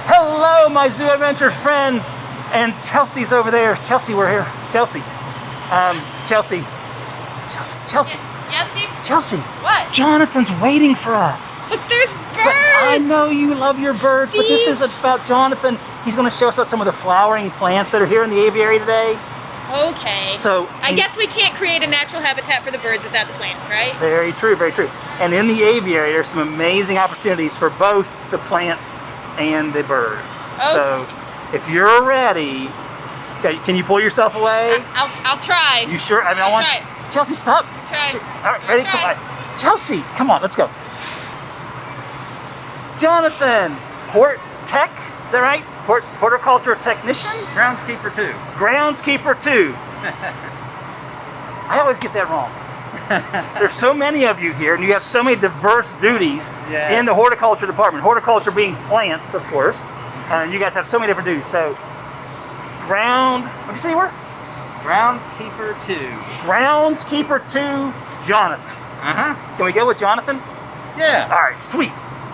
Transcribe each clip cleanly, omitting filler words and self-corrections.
Hello, my Zoo Adventure friends, and Chelsea's over there. Chelsea, we're here. Chelsea. Chelsea. Yes, Steve? Chelsea. What? Jonathan's waiting for us. But there's birds! But I know you love your birds, Steve. But this is about Jonathan. He's going to show us about some of the flowering plants that are here in the aviary today. Okay. So I guess we can't create a natural habitat for the birds without the plants, right? Very true, very true. And in the aviary, there's some amazing opportunities for both the plants and the birds. Okay. So if you're ready, okay, can you pull yourself away? I'll try. You sure? I mean, I want try. Chelsea, stop. Try. All right, ready? Come on. Chelsea, come on, let's go. Jonathan, Hort Tech, is that right? Horticulture technician? Groundskeeper 2. Groundskeeper 2. I always get that wrong. There's so many of you here, and you have so many diverse duties in the horticulture department. Horticulture being plants, of course. And you guys have so many different duties. So, what did you say you were? Groundskeeper 2. Groundskeeper 2, Jonathan. Can we go with Jonathan? Yeah. All right, sweet.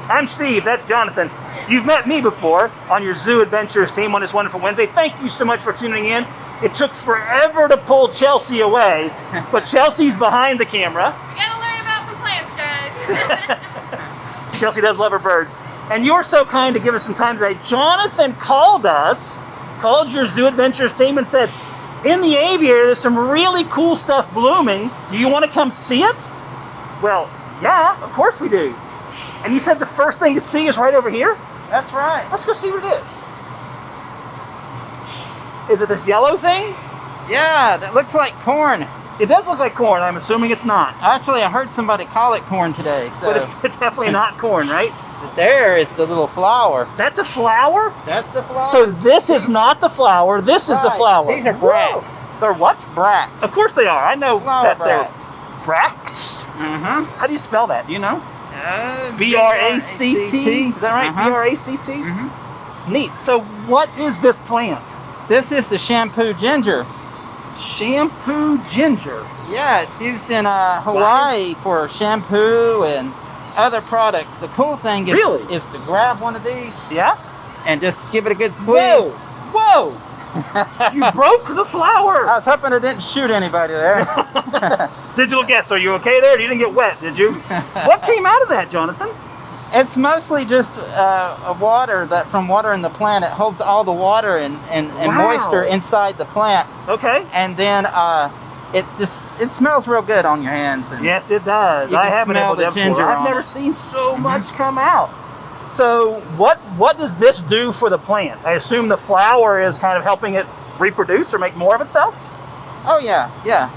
I'm Steve, that's Jonathan. You've met me before on your Zoo Adventures team on this wonderful Wednesday. Thank you so much for tuning in. It took forever to pull Chelsea away, but Chelsea's behind the camera. You gotta learn about some plants, guys. Chelsea does love her birds. And you're so kind to give us some time today. Jonathan called your Zoo Adventures team and said, in the aviary, there's some really cool stuff blooming. Do you want to come see it? Well, yeah, of course we do. And you said the first thing to see is right over here? That's right. Let's go see what it is. Is it this yellow thing? Yeah, that looks like corn. It does look like corn. I'm assuming it's not. Actually, I heard somebody call it corn today. So. But it's definitely not corn, right? There is the little flower. That's a flower? That's the flower. So this is not the flower. This is the flower. These are bracts. They're what? Bracts. Of course they are. I know Flower that they're bracts. How do you spell that? Do you know? B-R-A-C-T. Is that right? B-R-A-C-T? Neat. So what is this plant? This is the shampoo ginger. Shampoo ginger. Yeah, it's used in Hawaii for shampoo and other products. The cool thing is to grab one of these. Yeah? And just give it a good squeeze. Whoa! You broke the flower. I was hoping it didn't shoot anybody there. Digital guess, are you okay there? You didn't get wet, did you? What came out of that, Jonathan? It's mostly just water from watering the plant. It holds all the water and moisture inside the plant. Okay. And then it smells real good on your hands. And yes, it does. I haven't smell the ginger. I've never seen so much come out. So what does this do for the plant? I assume the flower is kind of helping it reproduce or make more of itself? Oh yeah,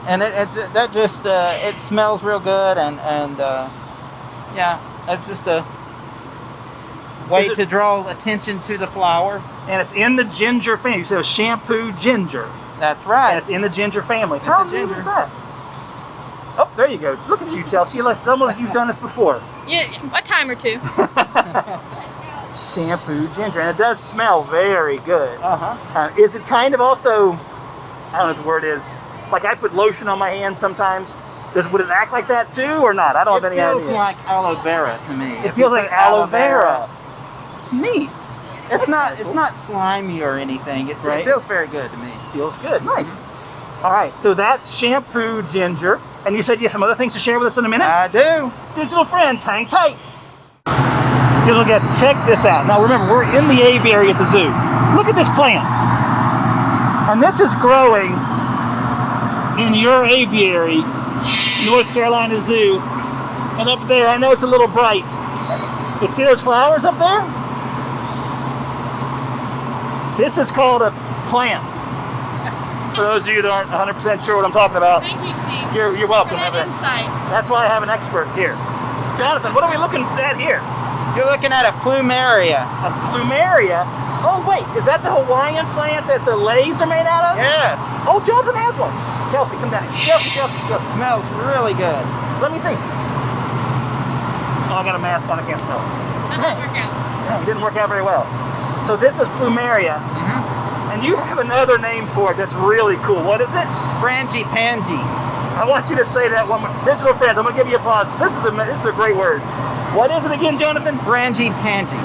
and it smells real good and yeah, that's just a way to draw attention to the flower. And it's in the ginger family. You said shampoo ginger. That's right. And it's in the ginger family. How neat is that? Oh, there you go. Look at you, Chelsea. It's almost like you've done this before. Yeah, a time or two. Shampoo ginger, and it does smell very good. Is it kind of also, I don't know what the word is, like I put lotion on my hands sometimes? Would it act like that too, or not? I don't have any idea. It feels like aloe vera to me. It feels like aloe vera. Neat. It's not slimy or anything. It feels very good to me. Feels good. Nice. All right, so that's shampoo ginger. And you said you have some other things to share with us in a minute? I do. Digital friends, hang tight. Digital guests, check this out. Now remember, we're in the aviary at the zoo. Look at this plant. And this is growing in your aviary, North Carolina Zoo. And up there, I know it's a little bright, but see those flowers up there? This is called a plant. For those of you that aren't 100% sure what I'm talking about. Thank you, Steve. You're welcome. For that insight. That's why I have an expert here. Jonathan, what are we looking at here? You're looking at a plumeria. A plumeria? Oh wait, is that the Hawaiian plant that the leis are made out of? Yes. Oh, Jonathan has one. Chelsea, come down here. Chelsea. Smells really good. Let me see. Oh, I got a mask on, I can't smell it. That didn't work out. It didn't work out very well. So this is plumeria. And you have another name for it that's really cool. What is it? Frangipani. I want you to say that one more. Digital friends, I'm going to give you applause. This is a great word. What is it again, Jonathan? Frangipani.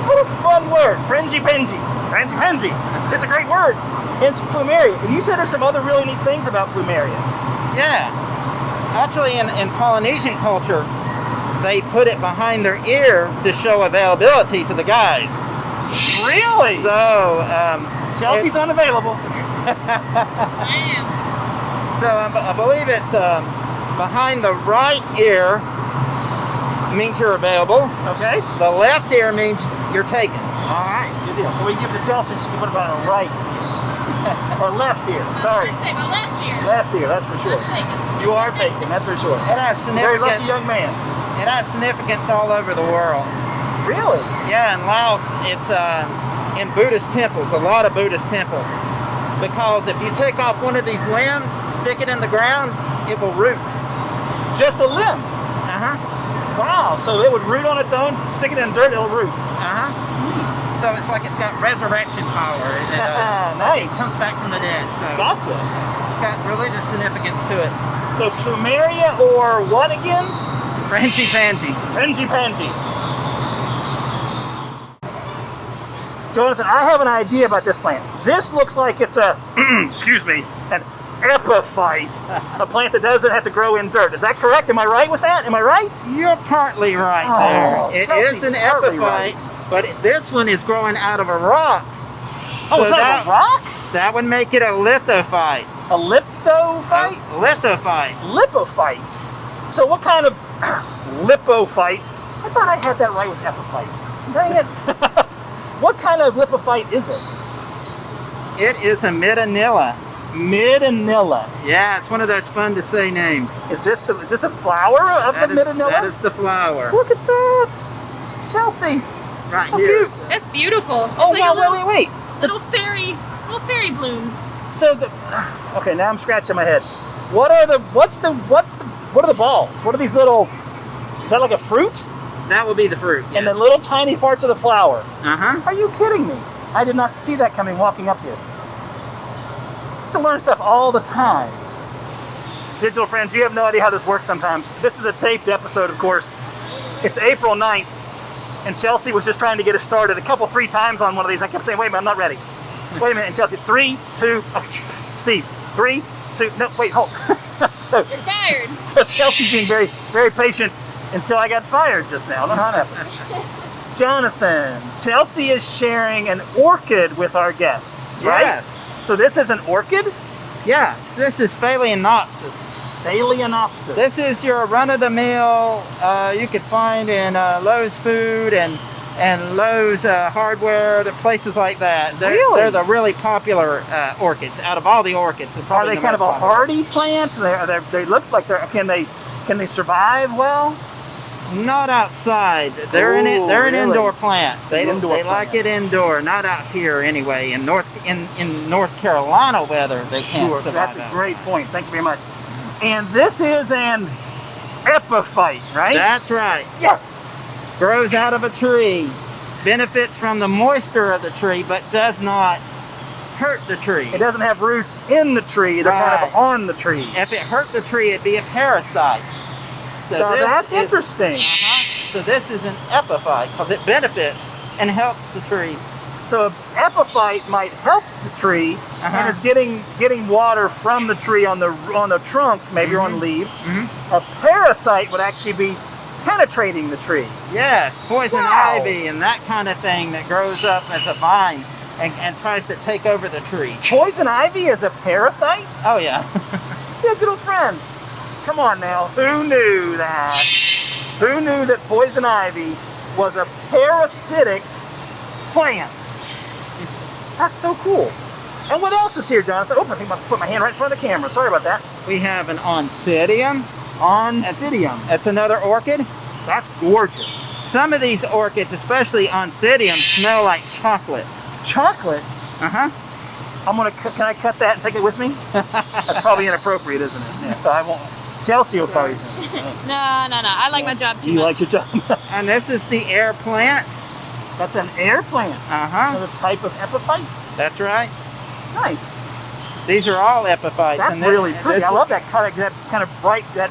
What a fun word. Frangipani. Frangipani. It's a great word. It's plumeria. And you said there's some other really neat things about plumeria. Yeah. Actually, in Polynesian culture, they put it behind their ear to show availability to the guys. Really? So, Chelsea's unavailable. I am. So I believe it's behind the right ear means you're available. Okay. The left ear means you're taken. All right. Good deal. So we give it to Chelsea. She can put it on her right or left ear. Sorry. I say my left ear. Left ear. That's for sure. I'm taken. You are taken. That's for sure. It has Very lucky significance. young man. It has significance all over the world. Really? Yeah, in Laos, it's in Buddhist temples, a lot of Buddhist temples. Because if you take off one of these limbs, stick it in the ground, it will root. Just a limb. Uh-huh. Wow. So it would root on its own. Stick it in dirt, it'll root. Uh-huh. So it's like it's got resurrection power. It Nice. comes back from the dead. So Gotcha. it's got religious significance to it. So plumeria or what again? Frangipani. Frangipani. Jonathan, I have an idea about this plant. This looks like it's a, excuse me, an epiphyte, a plant that doesn't have to grow in dirt. Is that correct? Am I right with that? Am I right? You're partly right Oh, there. It Chelsea, is an partly epiphyte, but this one is growing out of a rock. Oh, So it's not a rock? That would make it a lithophyte. A liptophyte? Lithophyte. Lipophyte. So what kind of lipophyte? I thought I had that right with epiphyte. Dang it. What kind of lipophyte is it? It is a Midanilla. Midanilla. Yeah, it's one of those fun to say names. Is this a flower of the Midanilla? That is the flower. Look at that. Chelsea. Right How here. cute. That's beautiful. It's Oh, like wow, a little, wait. little fairy blooms. So okay, now I'm scratching my head. What are the balls? What are these little, is that like a fruit? That will be the fruit. And the little tiny parts of the flower. Uh-huh. Are you kidding me? I did not see that coming walking up here. To learn stuff all the time. Digital friends, you have no idea how this works sometimes. This is a taped episode, of course. It's April 9th, and Chelsea was just trying to get us started 3 times on one of these. I kept saying, wait a minute, I'm not ready. Wait a minute, and Chelsea, 3, 2, Steve, 3, 2, no, wait, hold. So You're fired. Chelsea's being very, very patient until I got fired just now. I don't know how that happened. Jonathan, Chelsea is sharing an orchid with our guests, right? Yes. So this is an orchid? Yeah, this is Phalaenopsis. Phalaenopsis. This is your run-of-the-mill, you could find in Lowe's Food and Lowe's Hardware, places like that. Really? They're the really popular orchids out of all the orchids. Are they kind of a hardy plant? They look like can they survive well? Not outside. They're an really? indoor plant. They Indoor like plant. it indoor, not out here anyway. In North Carolina weather, they can't Sure, survive. that's a out. great point. Thank you very much. And this is an epiphyte, right? That's right. Yes. Grows out of a tree, benefits from the moisture of the tree, but does not hurt the tree. It doesn't have roots in the tree. They're kind of Right. on the tree. If it hurt the tree, it'd be a parasite. So Now this that's is- interesting. So this is an epiphyte because it benefits and helps the tree. So an epiphyte might help the tree and is getting water from the tree on the trunk, maybe or on leaves. A parasite would actually be penetrating the tree. Yes, poison Wow. ivy and that kind of thing that grows up as a vine and tries to take over the tree. Poison ivy is a parasite? Oh yeah. Digital friends, come on now. Who knew that? Who knew that poison ivy was a parasitic plant? That's so cool. And what else is here, Jonathan? Oh, I think I put my hand right in front of the camera. Sorry about that. We have an oncidium. Oncidium. That's another orchid. That's gorgeous. Some of these orchids, especially oncidium, smell like chocolate. Chocolate. Uh-huh. Can I cut that and take it with me? That's probably inappropriate, isn't it? Yeah, so I won't. Chelsea will probably. No. I like my job too You much. like your job? And this is the air plant. That's an air plant. Uh-huh. Another type of epiphyte. That's right. Nice. These are all epiphytes. That's really pretty. I love that kind of bright, that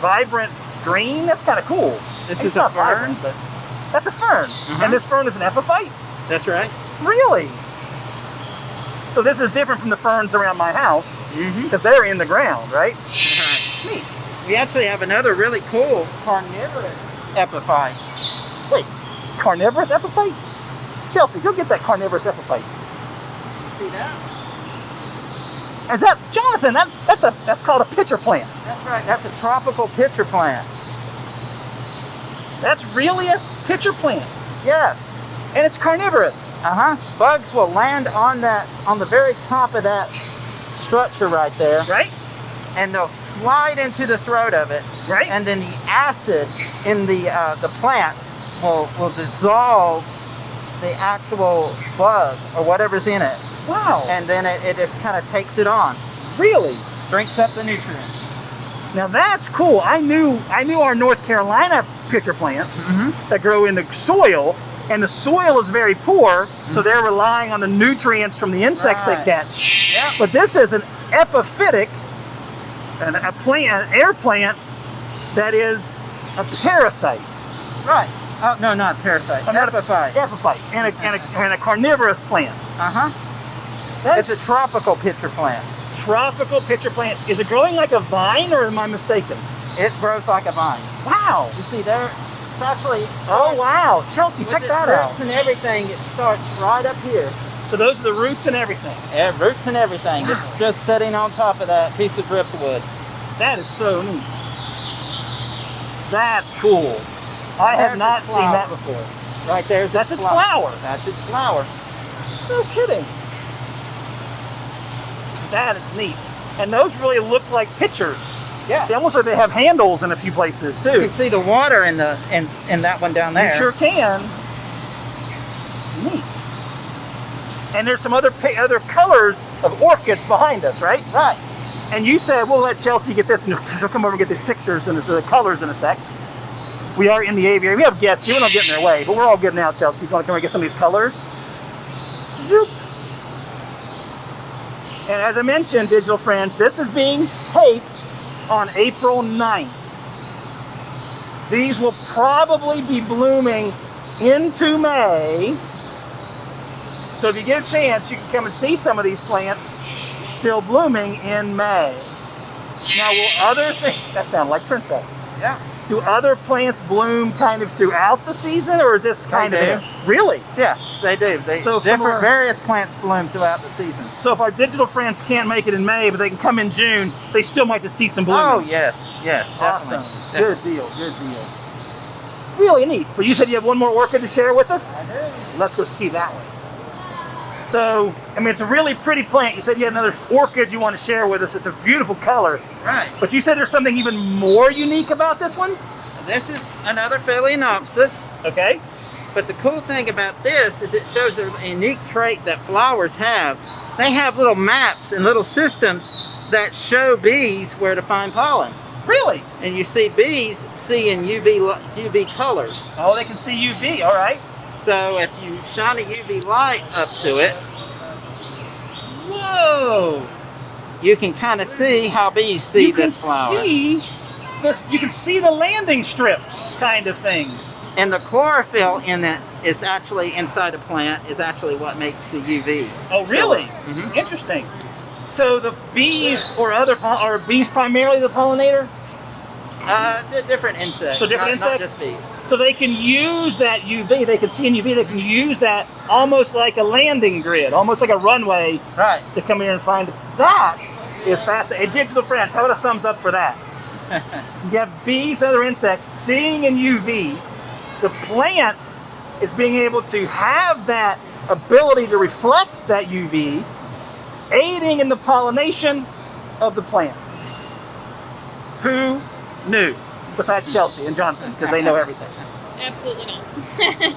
vibrant green. That's kind of cool. This It's is a not fern. vibrant, but that's a fern. And this fern is an epiphyte? That's right. Really? So this is different from the ferns around my house because they're in the ground, right? Neat. We actually have another really cool carnivorous epiphyte. Wait, carnivorous epiphyte? Chelsea, go get that carnivorous epiphyte. See that? Is that Jonathan? That's called a pitcher plant. That's right. That's a tropical pitcher plant. That's really a pitcher plant, Yes. and it's carnivorous. Bugs will land on the very top of that structure right there, Right? and they'll slide into the throat of it. Right. And then the acid in the plant will dissolve the actual bug or whatever's in it, Wow. and then it just kind of takes it on, Really? drinks up the nutrients. Now that's cool. I knew our North Carolina pitcher plants that grow in the soil, and the soil is very poor, so they're relying on the nutrients from the insects Right. they catch. Yeah. But this is an epiphytic, an air plant that is a parasite. Right. Oh no, not parasite. Epiphyte. Epiphyte, and a carnivorous plant. It's a tropical pitcher plant. Tropical pitcher plant. Is it growing like a vine, or am I mistaken? It grows like a vine. Wow. You see there, it's actually. Oh wow, Chelsea, check that out. Roots and everything. It starts right up here. So those are the roots and everything. Yeah, roots and everything. Wow. It's just sitting on top of that piece of driftwood. That is so neat. That's cool. I have There's not its seen flower. that before. Right there's That's its flower. That's its flower. No kidding. That is neat. And those really look like pitchers. Yeah. They almost like they have handles in a few places You too. can see the water in that one down there. You sure can. Neat. And there's some other colors of orchids behind us, right? Right. And you said we'll let Chelsea get this, and she'll come over and get these pictures and the colors in a sec. We are in the aviary. We have guests here. We're not getting in their way, but we're all good now, Chelsea. You want to come and get some of these colors? Zoop. And as I mentioned, digital friends, this is being taped on April 9th. These will probably be blooming into May. So if you get a chance, you can come and see some of these plants still blooming in May. Now, will other things, that sounds like Princess. Yeah. Do other plants bloom kind of throughout the season, or is this kind They of do. Really? Yes, they do. So from our- Various plants bloom throughout the season. So if our digital friends can't make it in May, but they can come in June, they still might just see some blooming. Oh yes, Awesome. definitely. Good deal. Good deal. Really neat. But you said you have one more orchid to share with us? I do. Let's go see that one. So, I mean, it's a really pretty plant. You said you had another orchid you want to share with us. It's a beautiful color. Right. But you said there's something even more unique about this one? This is another Phalaenopsis. Okay. But the cool thing about this is it shows a unique trait that flowers have. They have little maps and little systems that show bees where to find pollen. Really? And you see bees see in UV colors. Oh, they can see UV. All right. So if you shine a UV light up to it, Whoa. you can kind of see how bees see You can this flower. see this. You can see the landing strips, kind of things. And the chlorophyll in it is actually inside the plant is actually what makes the UV. Oh, really? Mhm. Interesting. So the bees are bees primarily the pollinator? They're different insects. So different not insects? just bees. So they can use that UV. They can see in UV. They can use that almost like a landing grid, almost like a runway Right. to come here and find it. That is fascinating. Hey, digital friends, how about a thumbs up for that? You have bees, other insects, seeing in UV. The plant is being able to have that ability to reflect that UV, aiding in the pollination of the plant. Who knew? Besides Chelsea and Jonathan, because they know everything. Absolutely not.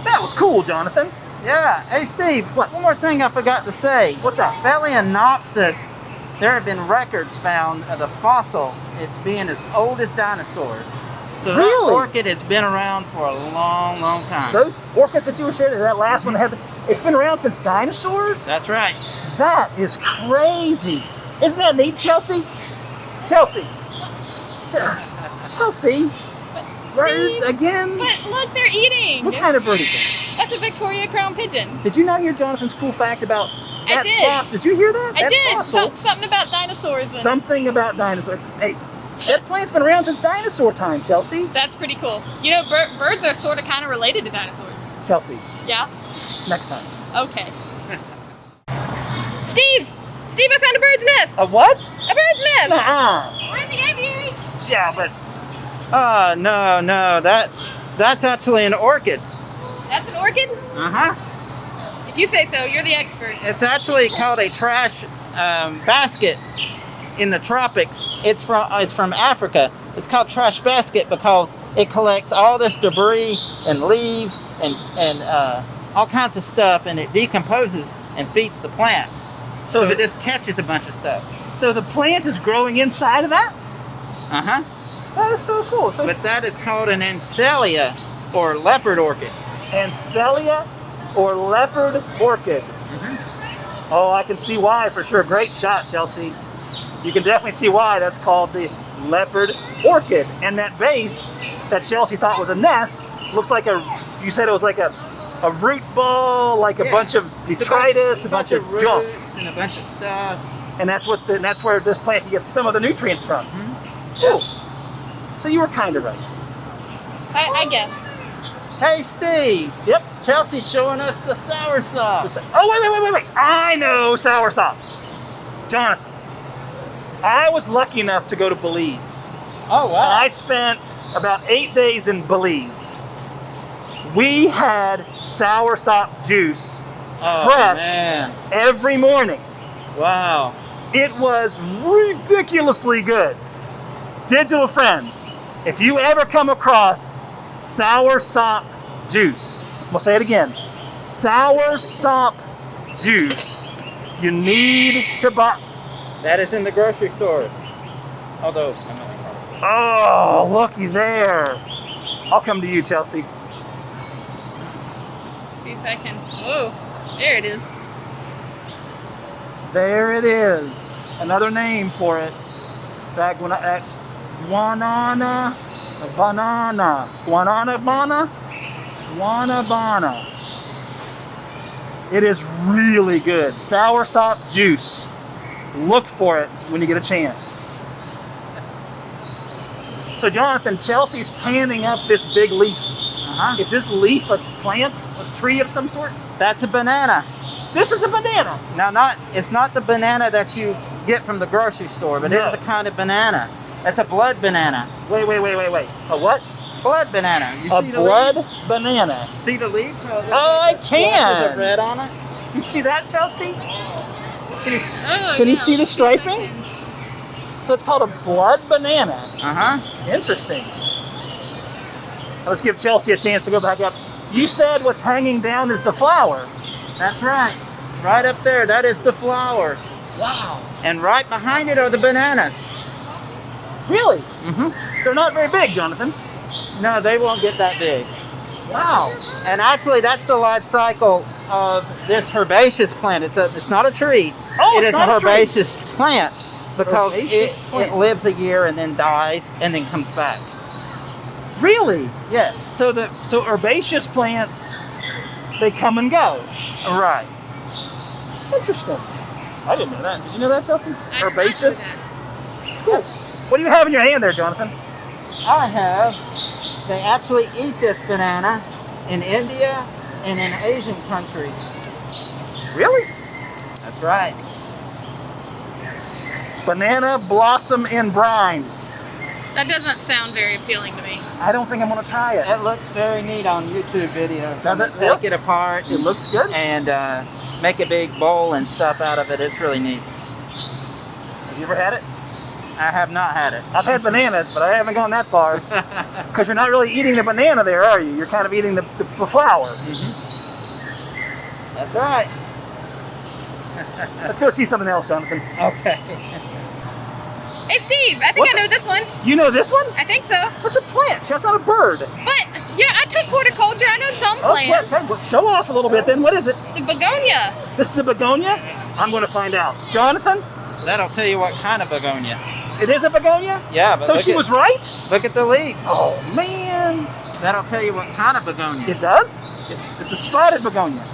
That was cool, Jonathan. Yeah. Hey, Steve. What? One more thing I forgot to say. What's that? Phalaenopsis. There have been records found of the fossil. It's being as old as dinosaurs. So Really? that orchid has been around for a long, long time. Those orchids that you were sharing, that last one had the... It's been around since dinosaurs? That's right. That is crazy. Isn't that neat, Chelsea? Chelsea. Chelsea. Birds again? But look, they're eating. What kind of bird is that? That's a Victoria crown pigeon. Did you not hear Jonathan's cool fact about that? I did. Did you hear that? I That did. fossil? Something about dinosaurs. And Something about dinosaurs. Hey, that plant's been around since dinosaur time, Chelsea. that's pretty cool. You know, birds are sort of kind of related to dinosaurs. Chelsea, Yeah? next time. Okay. Steve! Steve, I found a bird's nest! A what? A bird's nest! Nuh-uh. We're in the aviary! Yeah, but No. That's actually an orchid. That's an orchid? Uh-huh. If you say so, you're the expert. It's actually called a trash basket in the tropics. It's from Africa. It's called trash basket because it collects all this debris and leaves and all kinds of stuff, and it decomposes and feeds the plant. So it just catches a bunch of stuff. So the plant is growing inside of that? Uh-huh. That is so cool. So But that is called an Ancelia or leopard orchid. Ancelia or leopard orchid. Oh, I can see why for sure. Great shot, Chelsea. You can definitely see why that's called the leopard orchid. And that base that Chelsea thought was a nest looks like you said it was like a root ball, like a bunch of detritus, a bunch of junk. roots and a bunch of stuff. And that's where this plant gets some of the nutrients from. Cool. So you were kind of right. I guess. Hey, Steve. Yep. Chelsea's showing us the soursop. Oh, wait. I know soursop. Jonathan, I was lucky enough to go to Belize. Oh, wow. I spent about 8 days in Belize. We had soursop juice fresh man. every morning. Wow. It was ridiculously good. Digital friends, if you ever come across soursop juice, we'll say it again, soursop juice, you need to buy. That is in the grocery stores. Although, I'm not Oh, looky there. I'll come to you, Chelsea. See if I can. Whoa, there it is. There it is. Another name for it. Guanabana. It is really good. Soursop juice. Look for it when you get a chance. So Jonathan, Chelsea's panning up this big leaf. Is this leaf a plant, a tree of some sort? That's a banana. This is a banana. Now, it's not the banana that you get from the grocery store, but it is a kind of banana. It's a blood banana. Wait. A what? Blood banana. You A see the blood leaves? banana. See the leaves? Oh, I can. With the red on it? Do you see that, Chelsea? Oh, Can you yeah. see the striping? So it's called a blood banana. Uh-huh. Interesting. Let's give Chelsea a chance to go back up. You said what's hanging down is the flower. That's right. Right up there, that is the flower. Wow. And right behind it are the bananas. Really? Mm-hmm. They're not very big, Jonathan. No, they won't get that big. Wow. And actually, that's the life cycle of this herbaceous plant. It's not a tree. Oh, it it's is not a a tree. herbaceous plant because Herbaceous it plant. lives a year and then dies and then comes back. Really? Yes. So herbaceous plants, they come and go. Right. Interesting. I didn't know that. Did you know that, Chelsea? I did not know Herbaceous. It's cool. What do you have in your hand there, Jonathan? They actually eat this banana in India and in Asian countries. Really? That's right. Banana blossom in brine. That doesn't sound very appealing to me. I don't think I'm going to try it. It looks very neat on YouTube videos. Does it? Take it apart. It looks good. And make a big bowl and stuff out of it. It's really neat. Have you ever had it? I have not had it. I've had bananas, but I haven't gone that far. Because you're not really eating the banana there, are you? You're kind of eating the flower. That's right. Let's go see something else, Jonathan. Okay. Hey, Steve, I think I know this one. You know this one? I think so. What's a plant? That's not a bird. But, yeah, I took horticulture. I know some Oh, plants. okay. Well, show off a little bit then. What is it? The begonia. This is a begonia? I'm going to find out. Jonathan? That'll tell you what kind of begonia. It is a begonia? Yeah, but So she was right? Look at the leaves. Oh, man. That'll tell you what kind of begonia. It does? It's a spotted begonia.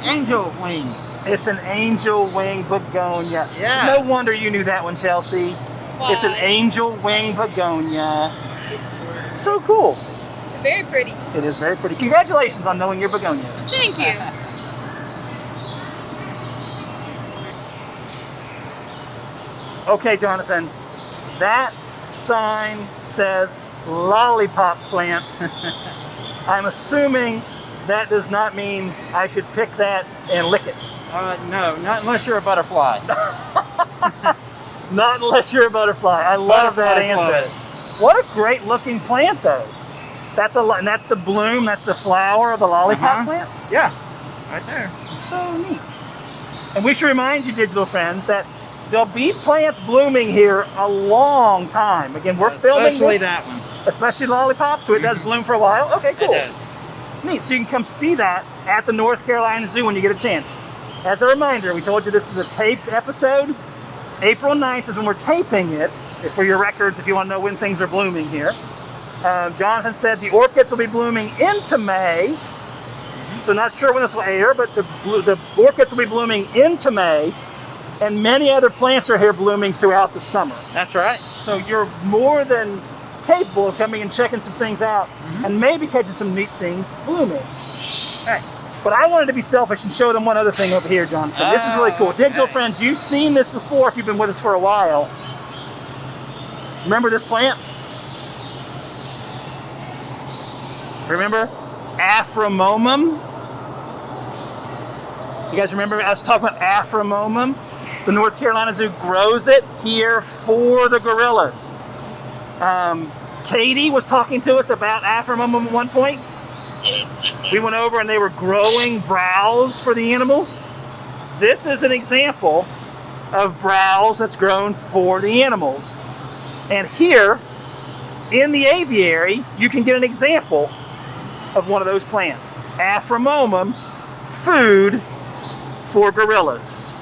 Angel wing. It's an angel wing begonia. Yeah. No wonder you knew that one, Chelsea. Why? It's an angel wing begonia. So cool. Very pretty. It is very pretty. Congratulations on knowing your begonias. Thank you. Okay, Jonathan. That sign says Lollipop Plant. I'm assuming that does not mean I should pick that and lick it. No, not unless you're a butterfly. Not unless you're a butterfly. I love that Butterflies love answer. What a great looking plant, though. That's and that's the bloom. That's the flower of the lollipop plant. Yeah, right there. So neat. And we should remind you, digital friends, that there'll be plants blooming here a long time. Again, we're filming Especially this, that one. especially lollipop, so it does bloom for a while. Okay, cool. It does. Neat. So you can come see that at the North Carolina Zoo when you get a chance. As a reminder, we told you this is a taped episode. April 9th is when we're taping it, for your records, if you want to know when things are blooming here. Jonathan said the orchids will be blooming into May. So not sure when this will air, but the orchids will be blooming into May. And many other plants are here blooming throughout the summer. That's right. So you're more than capable of coming and checking some things out and maybe catching some neat things blooming. All right. But I wanted to be selfish and show them one other thing over here, Jonathan. This is really cool. Digital friends, you've seen this before if you've been with us for a while. Remember this plant? Remember Aphramomum? You guys remember us talking about Aphramomum? The North Carolina Zoo grows it here for the gorillas. Katie was talking to us about Aphramomum at one point. We went over and they were growing browse for the animals. This is an example of browse that's grown for the animals. And here in the aviary, you can get an example of one of those plants. Aphramomum, food for gorillas.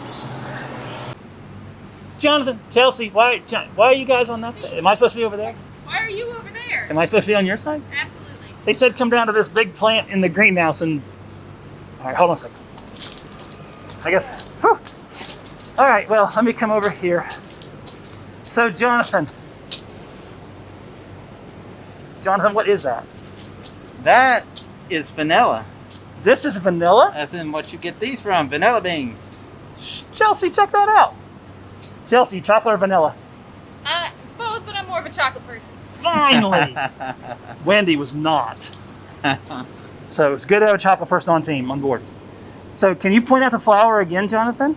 Jonathan, Chelsea, why are you guys on that side? Am I supposed to be over there? Why are you over there? Am I supposed to be on your side? Absolutely. They said come down to this big plant in the greenhouse and... All right, hold on a second. I guess... Whew. All right, well, let me come over here. So, Jonathan, what is that? That is vanilla. This is vanilla? That's in what you get these from, vanilla beans. Chelsea, check that out. Chelsea, chocolate or vanilla? Both, but I'm more of a chocolate person. Finally! Wendy was not. So it's good to have a chocolate person on board. So can you point out the flower again, Jonathan?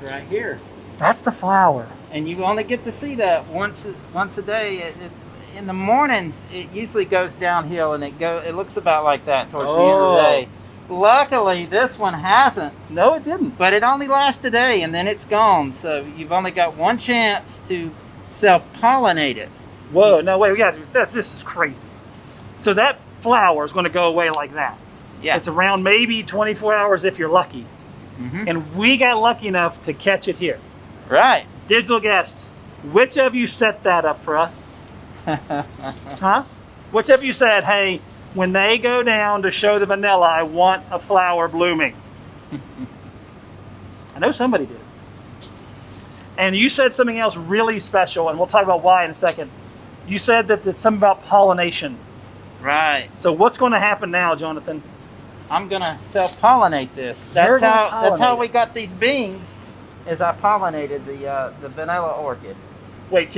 It's right here. That's the flower. And you only get to see that once a day. In the mornings, it usually goes downhill, and it looks about like that towards the end of the day. Luckily, this one hasn't. No, it didn't. But it only lasts a day, and then it's gone. So you've only got one chance to self-pollinate it. Whoa, no, wait, this is crazy. So that flower is going to go away like that. Yeah. It's around maybe 24 hours if you're lucky. And we got lucky enough to catch it here. Right. Digital guests, which of you set that up for us? Huh? Which of you said, hey, when they go down to show the vanilla, I want a flower blooming? I know somebody did. And you said something else really special, and we'll talk about why in a second. You said that it's something about pollination. Right. So what's going to happen now, Jonathan? I'm going to self-pollinate this. That's how we got these beans, is I pollinated the vanilla orchid. Wait,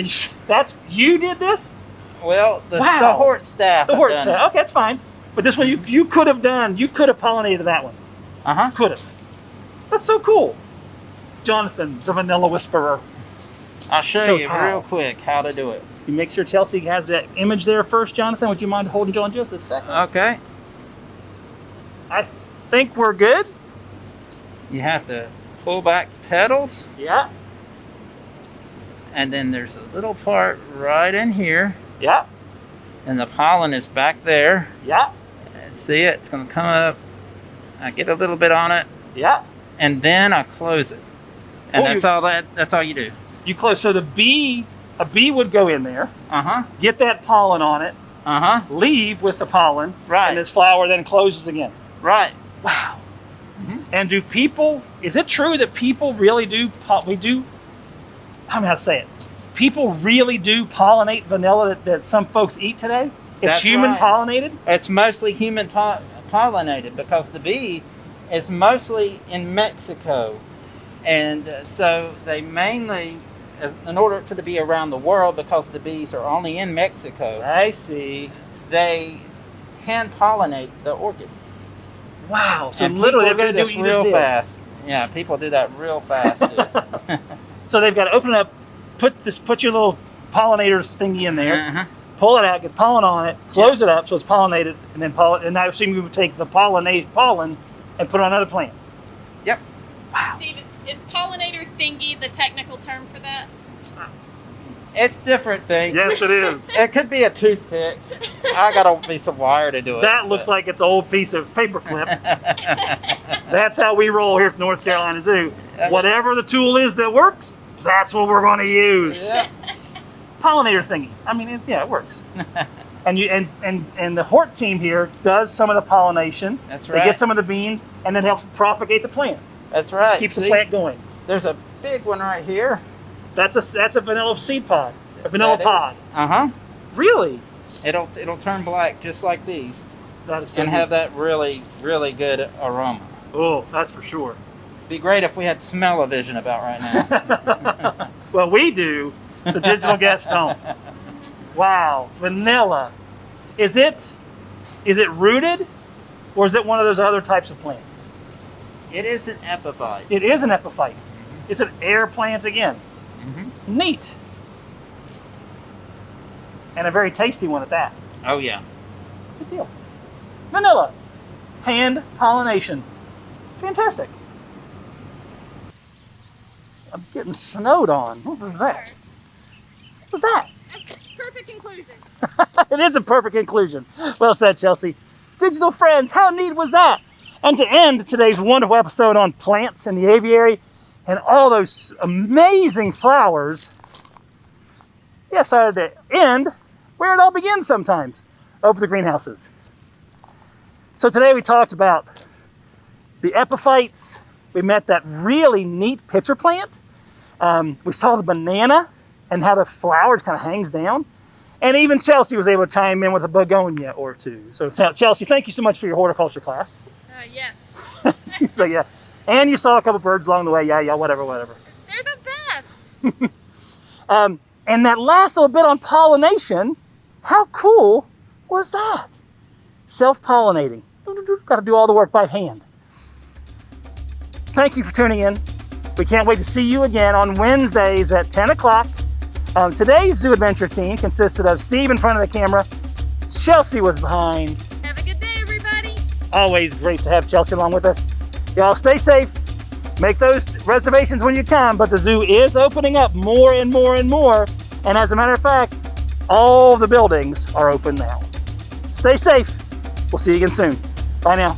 you did this? Well, the Wow. Hort staff. The Hort staff. Okay, that's fine. But this one you could have pollinated that one. Could have. That's so cool. Jonathan, the vanilla whisperer. I'll show Shows you how. real quick how to do it. You make sure Chelsea has that image there first, Jonathan. Would you mind holding on just a second? Okay. I think we're good. You have to pull back the petals. Yeah. And then there's a little part right in here. Yeah. And the pollen is back there. Yeah. And see it? It's going to come up. I get a little bit on it. Yeah. And then I close it. And that's all you do. You close. So a bee would go in there, Uh-huh. get that pollen on it, Uh-huh. leave with the pollen, Right. and this flower then closes again. Right. Wow. And is it true that people really do, I don't know how to say it. People really do pollinate vanilla that some folks eat today? It's That's human right. pollinated? It's mostly human pollinated because the bee is mostly in Mexico. And so they mainly, in order for it to be around the world, because the bees are only in Mexico, I see. they hand pollinate the orchid. Wow. So And literally they've people got to do what you just real did. fast. Yeah, people do that real fast. Too. So they've got to open it up, put your little pollinator thingy in there, Uh-huh. pull it out, get pollen on it, close it up so it's pollinated, and then and I assume you would take the pollen and put it on another plant. Yep. Steve, is pollinator thingy the technical term for that? It's different things. Yes, it is. It could be a toothpick. I got a piece of wire to do it. That looks like it's an old piece of paperclip. That's how we roll here at the North Carolina Zoo. Whatever the tool is that works, that's what we're going to use. Yeah. Pollinator thingy. I mean, it works. And the Hort team here does some of the pollination. That's They right. get some of the beans and then helps propagate the plant. That's right. Keeps the See? plant going. There's a big one right here. That's a vanilla seed pod. A vanilla That is. pod. Uh-huh. Really? It'll turn black just like these That is so and neat. have that really, really good aroma. Oh, that's for sure. Be great if we had smell-o-vision about right now. Well, we do. The digital guests don't. Wow, vanilla. Is it rooted, or is it one of those other types of plants? It is an epiphyte. It is an epiphyte. It's an air plant again. Mm-hmm. Neat. And a very tasty one at that. Oh, yeah. Good deal. Vanilla. Hand pollination. Fantastic. I'm getting snowed on. What was that? What was that? That's perfect conclusion. It is a perfect conclusion. Well said, Chelsea. Digital friends, how neat was that? And to end today's wonderful episode on plants in the aviary and all those amazing flowers, yes, I had to end where it all begins sometimes, over the greenhouses. So today we talked about the epiphytes. We met that really neat pitcher plant. We saw the banana and how the flower kind of hangs down. And even Chelsea was able to chime in with a begonia or two. So Chelsea, thank you so much for your horticulture class. Yes. She's like, yeah. And you saw a couple birds along the way. Yeah, whatever. They're the best. And that last little bit on pollination, how cool was that? Self-pollinating. Got to do all the work by hand. Thank you for tuning in. We can't wait to see you again on Wednesdays at 10 o'clock. Today's Zoo Adventure team consisted of Steve in front of the camera. Chelsea was behind. Have a good day, everybody. Always great to have Chelsea along with us. Y'all stay safe. Make those reservations when you can, but the zoo is opening up more and more and more. And as a matter of fact, all the buildings are open now. Stay safe. We'll see you again soon. Bye now.